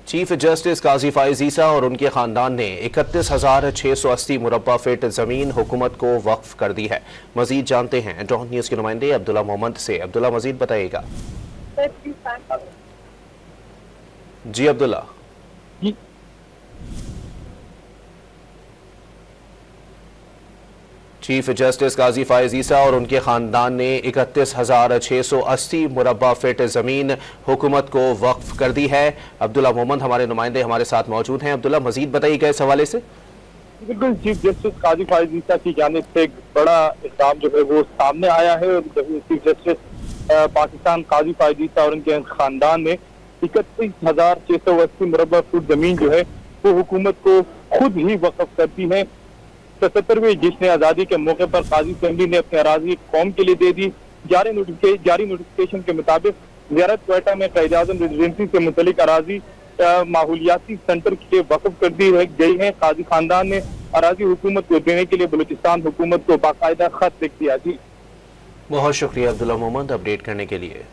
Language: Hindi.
चीफ जस्टिस काजी फाइज ईसा और उनके खानदान ने 31,680 मुरब्बा फीट जमीन हुकूमत को वक्फ कर दी है। मजीद जानते हैं डॉन न्यूज के नुमाइंदे अब्दुल्ला मोहम्मद से। अब्दुल्ला, मजीद बताइएगा। जी अब्दुल्ला। चीफ जस्टिस काजी फाइज ईसा और उनके खानदान ने 31,680 मुरब्बा फीट जमीन हुकूमत को वक्फ कर दी है। अब्दुल्ला मोहम्मद हमारे नुमाइंदे हमारे साथ मौजूद हैं। अब्दुल्ला, मजीद बताइएगा इस हवाले से। बिल्कुल, चीफ जस्टिस काजी फाइज ईसा की जानिब से एक बड़ा इल्जाम जो है वो सामने आया है और चीफ जस्टिस पाकिस्तान काजी फाइज ईसा और उनके खानदान ने 31,680 मुरब्बा फीट जमीन जो है वो हुकूमत को खुद ही वक्फ कर दी है। 77वें जश्न आज़ादी के मौके पर काजी असेंबली ने अपनी अराजी कौम के लिए दे दी। जारी नोटिफिकेशन के मुताबिक ज़ियारत क्वेटा में कायद-ए-आज़म रेजिडेंसी से मुतलिक अराजी माहौलियाती सेंटर के लिए वक्फ कर दी गई है। काजी खानदान ने अराजी हुकूमत को देने के लिए बलूचिस्तान हुकूमत को बाकायदा खत लिख दिया। जी बहुत शुक्रिया अब्दुल्ला मोहम्मद अपडेट करने के लिए।